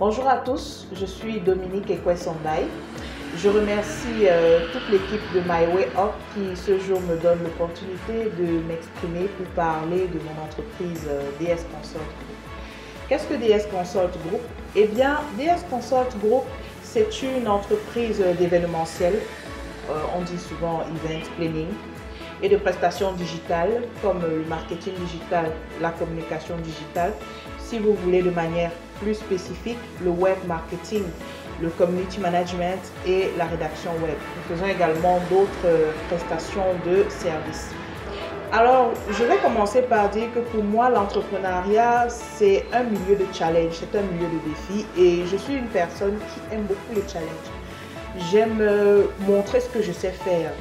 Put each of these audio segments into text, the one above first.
Bonjour à tous, je suis Dominique Ekwesondaï. Je remercie toute l'équipe de My Way Up qui ce jour me donne l'opportunité de m'exprimer pour parler de mon entreprise DS Consult Group. Qu'est-ce que DS Consult Group? Eh bien, DS Consult Group, c'est une entreprise d'événementiel, on dit souvent event planning, et de prestations digitales comme le marketing digital, la communication digitale. Si vous voulez de manière plus spécifique, le web marketing, le community management et la rédaction web. Nous faisons également d'autres prestations de services. Alors, je vais commencer par dire que pour moi, l'entrepreneuriat, c'est un milieu de challenge, c'est un milieu de défi et je suis une personne qui aime beaucoup les challenges. J'aime montrer ce que je sais faire.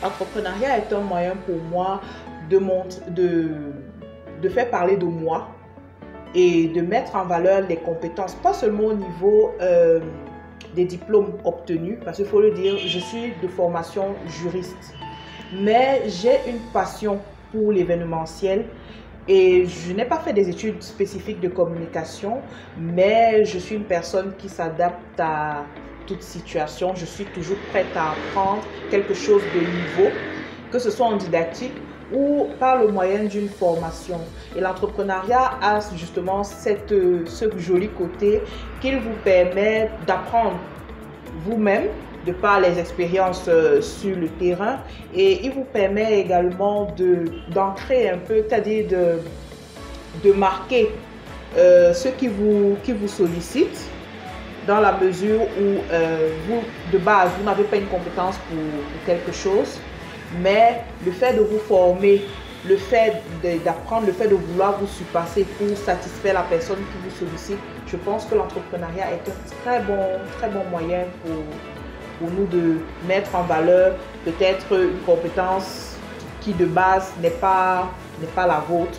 L'entrepreneuriat est un moyen pour moi de faire parler de moi et de mettre en valeur les compétences, pas seulement au niveau des diplômes obtenus, parce qu'il faut le dire, je suis de formation juriste, mais j'ai une passion pour l'événementiel et je n'ai pas fait des études spécifiques de communication, mais je suis une personne qui s'adapte à toute situation. Je suis toujours prête à apprendre quelque chose de nouveau, que ce soit en didactique ou par le moyen d'une formation. Et l'entrepreneuriat a justement ce joli côté qu'il vous permet d'apprendre vous-même de par les expériences sur le terrain et il vous permet également d'ancrer un peu, c'est-à-dire de marquer ce qui vous sollicite dans la mesure où vous, de base, vous n'avez pas une compétence pour quelque chose. Mais le fait de vous former, le fait d'apprendre, le fait de vouloir vous surpasser pour satisfaire la personne qui vous sollicite, je pense que l'entrepreneuriat est un très bon moyen pour nous de mettre en valeur peut-être une compétence qui de base n'est pas la vôtre.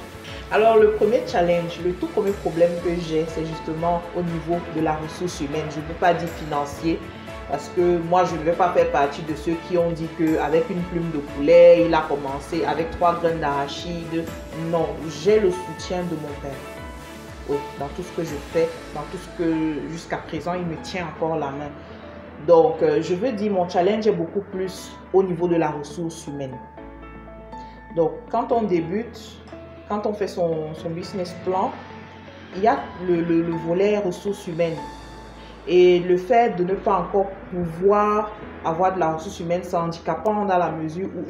Alors le premier challenge, le tout premier problème que j'ai, c'est justement au niveau de la ressource humaine. Je ne peux pas dire financier, parce que moi, je ne vais pas faire partie de ceux qui ont dit qu'avec une plume de poulet, il a commencé avec 3 graines d'arachide. Non, j'ai le soutien de mon père. Oui, dans tout ce que je fais, dans tout ce que jusqu'à présent, il me tient encore la main. Donc, je veux dire, mon challenge est beaucoup plus au niveau de la ressource humaine. Donc, quand on débute, quand on fait son business plan, il y a le volet ressources humaines. Et le fait de ne pas encore pouvoir avoir de la ressource humaine, c'est handicapant dans la mesure où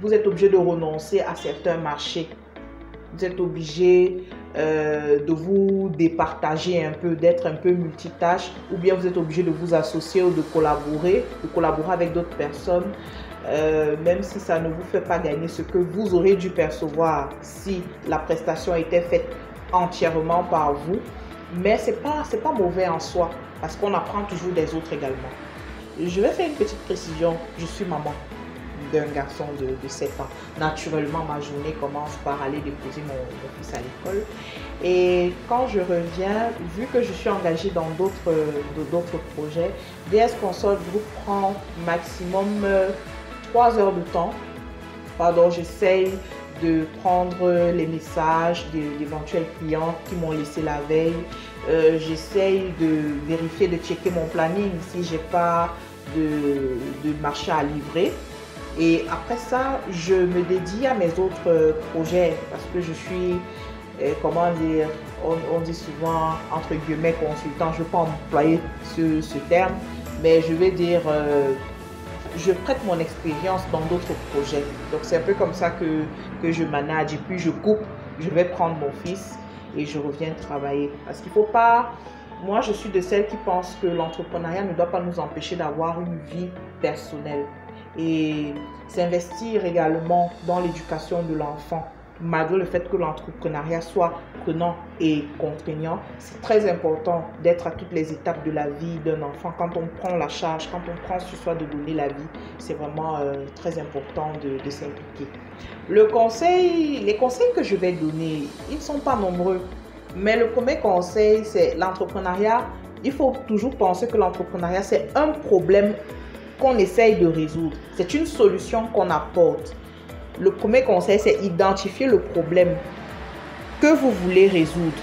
vous êtes obligé de renoncer à certains marchés. Vous êtes obligé de vous départager un peu, d'être un peu multitâche, ou bien vous êtes obligé de vous associer ou de collaborer avec d'autres personnes, même si ça ne vous fait pas gagner ce que vous aurez dû percevoir si la prestation était faite entièrement par vous. Mais c'est pas mauvais en soi, parce qu'on apprend toujours des autres également. Je vais faire une petite précision. Je suis maman d'un garçon de 7 ans. Naturellement, ma journée commence par aller déposer mon fils à l'école. Et quand je reviens, vu que je suis engagée dans d'autres projets, DS Consult Group prend maximum 3 heures de temps. Pardon, j'essaye de prendre les messages d'éventuels clients qui m'ont laissé la veille. J'essaye de vérifier, de checker mon planning si j'ai pas de marché à livrer. Et après ça, je me dédie à mes autres projets parce que je suis, comment dire, on dit souvent entre guillemets consultant. Je ne veux pas employer ce terme, mais je vais dire je prête mon expérience dans d'autres projets. Donc c'est un peu comme ça que je manage. Et puis je coupe, je vais prendre mon fils et je reviens travailler. Parce qu'il ne faut pas... Moi, je suis de celles qui pensent que l'entrepreneuriat ne doit pas nous empêcher d'avoir une vie personnelle. Et s'investir également dans l'éducation de l'enfant. Malgré le fait que l'entrepreneuriat soit prenant et contraignant, c'est très important d'être à toutes les étapes de la vie d'un enfant. Quand on prend la charge, quand on prend sur soi de donner la vie, c'est vraiment très important de s'impliquer. Les conseils que je vais donner, ils ne sont pas nombreux. Mais le premier conseil, c'est l'entrepreneuriat. Il faut toujours penser que l'entrepreneuriat, c'est un problème qu'on essaye de résoudre. C'est une solution qu'on apporte. Le premier conseil, c'est identifier le problème que vous voulez résoudre.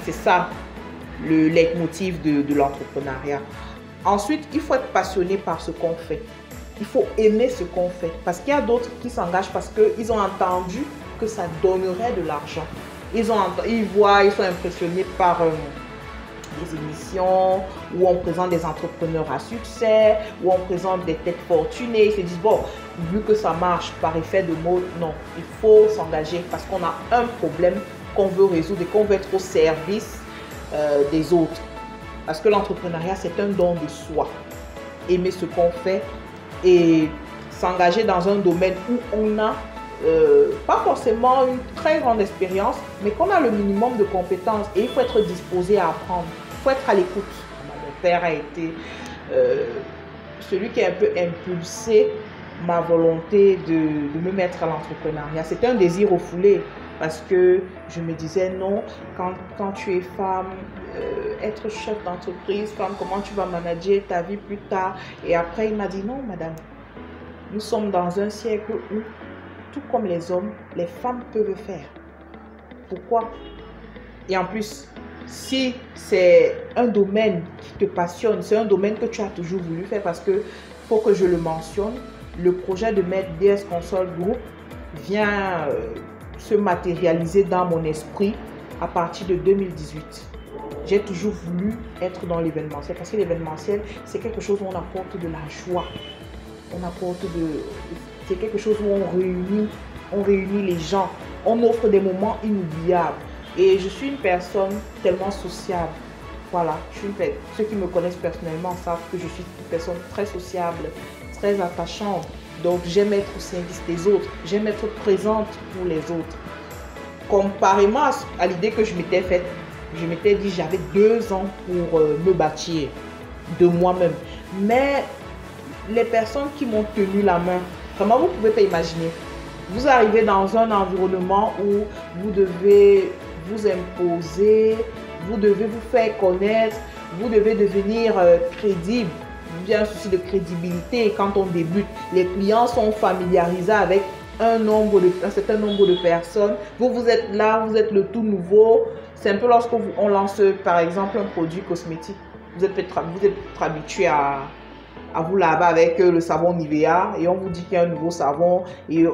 C'est ça. le leitmotiv de l'entrepreneuriat. Ensuite, il faut être passionné par ce qu'on fait. Il faut aimer ce qu'on fait. Parce qu'il y a d'autres qui s'engagent parce qu'ils ont entendu que ça donnerait de l'argent. Ils sont impressionnés par des émissions où on présente des entrepreneurs à succès, où on présente des têtes fortunées. Ils se disent, bon, vu que ça marche par effet de mode, non, il faut s'engager parce qu'on a un problème qu'on veut résoudre et qu'on veut être au service des autres. Parce que l'entrepreneuriat, c'est un don de soi. Aimer ce qu'on fait et s'engager dans un domaine où on a pas forcément une très grande expérience, mais qu'on a le minimum de compétences et il faut être disposé à apprendre. Il faut être à l'écoute. Mon père a été celui qui a un peu impulsé ma volonté de me mettre à l'entrepreneuriat. C'était un désir refoulé parce que je me disais non, quand tu es femme, être chef d'entreprise, femme, comment tu vas manager ta vie plus tard? Et après, il m'a dit non, madame, nous sommes dans un siècle où, tout comme les hommes, les femmes peuvent faire. Pourquoi? Et en plus, si c'est un domaine qui te passionne, c'est un domaine que tu as toujours voulu faire, parce que, faut que je le mentionne, le projet de mettre DS Console Group vient se matérialiser dans mon esprit à partir de 2018. J'ai toujours voulu être dans l'événementiel, parce que l'événementiel, c'est quelque chose où on apporte de la joie. C'est quelque chose où on réunit les gens, on offre des moments inoubliables. Et je suis une personne tellement sociable. Voilà, ceux qui me connaissent personnellement savent que je suis une personne très sociable, très attachante. Donc j'aime être au service des autres, j'aime être présente pour les autres. Comparément à l'idée que je m'étais faite, je m'étais dit j'avais 2 ans pour me bâtir de moi-même. Mais les personnes qui m'ont tenu la main, vraiment vous ne pouvez pas imaginer. Vous arrivez dans un environnement où vous devez vous imposer, vous devez vous faire connaître, vous devez devenir crédible. Il y a un souci de crédibilité quand on débute. Les clients sont familiarisés avec un certain nombre de personnes. Vous êtes là, vous êtes le tout nouveau. C'est un peu lorsque on lance par exemple un produit cosmétique. Vous êtes habitué à vous laver avec le savon Nivea et on vous dit qu'il y a un nouveau savon et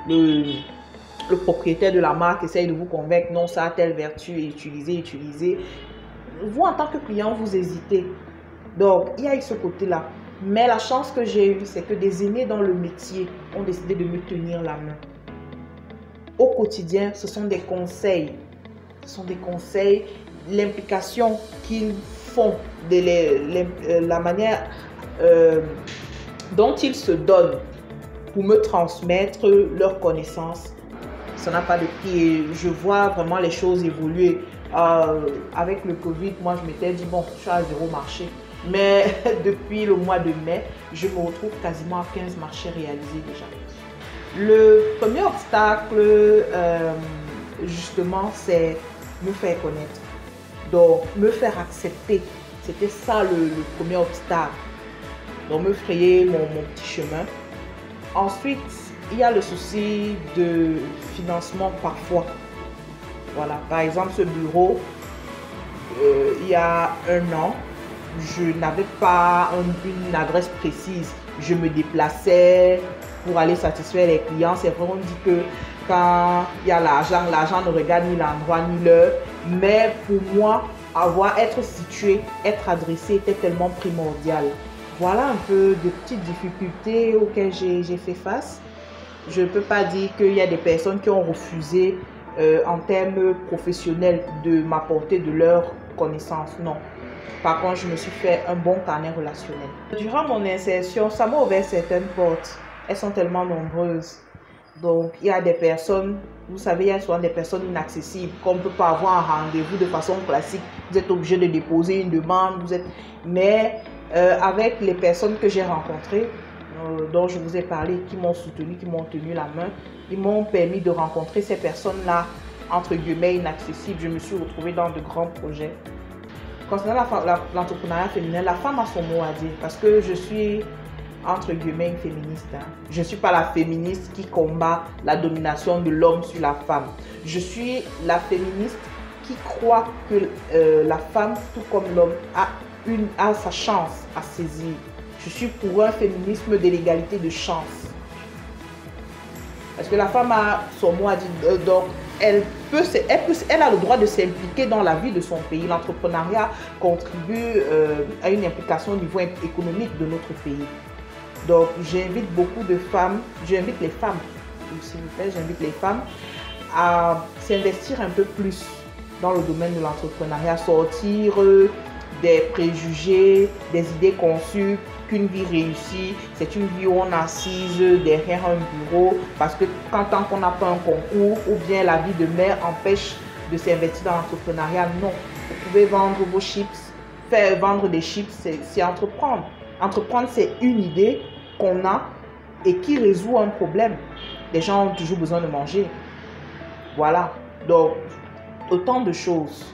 le propriétaire de la marque essaye de vous convaincre, non, ça a telle vertu, utilisez. Vous, en tant que client, vous hésitez. Donc, il y a eu ce côté-là. Mais la chance que j'ai eue, c'est que des aînés dans le métier ont décidé de me tenir la main. Au quotidien, ce sont des conseils. L'implication qu'ils font, la manière dont ils se donnent pour me transmettre leurs connaissances. Ça n'a pas de prix et je vois vraiment les choses évoluer. Avec le Covid, moi je m'étais dit bon, je suis à 0 marché. Mais depuis le mois de mai, je me retrouve quasiment à 15 marchés réalisés déjà. Le premier obstacle, justement, c'est me faire connaître. Donc, me faire accepter. C'était ça le premier obstacle. Donc, me frayer mon petit chemin. Ensuite, il y a le souci de financement parfois. Voilà, par exemple, ce bureau, il y a 1 an, je n'avais pas une adresse précise. Je me déplaçais pour aller satisfaire les clients. C'est vrai, on dit que quand il y a l'argent ne regarde ni l'endroit ni l'heure. Mais pour moi, être situé, être adressé était tellement primordial. Voilà un peu de petites difficultés auxquelles j'ai fait face. Je ne peux pas dire qu'il y a des personnes qui ont refusé en termes professionnels de m'apporter de leurs connaissances. Non. Par contre, je me suis fait un bon carnet relationnel. Durant mon insertion, ça m'a ouvert certaines portes. Elles sont tellement nombreuses. Donc, il y a des personnes, vous savez, il y a souvent des personnes inaccessibles qu'on ne peut pas avoir un rendez-vous de façon classique. Vous êtes obligé de déposer une demande. Mais avec les personnes que j'ai rencontrées, dont je vous ai parlé, qui m'ont soutenu, qui m'ont tenu la main, ils m'ont permis de rencontrer ces personnes-là, entre guillemets, inaccessibles. Je me suis retrouvée dans de grands projets. Concernant l'entrepreneuriat féminin, la femme a son mot à dire parce que je suis, entre guillemets, une féministe. Je ne suis pas la féministe qui combat la domination de l'homme sur la femme. Je suis la féministe qui croit que la femme, tout comme l'homme, a sa chance à saisir. Je suis pour un féminisme de l'égalité de chance. Parce que la femme a son mot à dire, donc elle a le droit de s'impliquer dans la vie de son pays. L'entrepreneuriat contribue à une implication au niveau économique de notre pays. Donc j'invite beaucoup de femmes, j'invite les femmes, s'il vous plaît, j'invite les femmes à s'investir un peu plus dans le domaine de l'entrepreneuriat, sortir des préjugés, des idées conçues qu'une vie réussie, c'est une vie où on est assise derrière un bureau parce que tant qu'on n'a pas un concours ou bien la vie de mère empêche de s'investir dans l'entrepreneuriat, non. Vous pouvez vendre vos chips, faire vendre des chips, c'est entreprendre. Entreprendre, c'est une idée qu'on a et qui résout un problème. Les gens ont toujours besoin de manger. Voilà. Donc, autant de choses.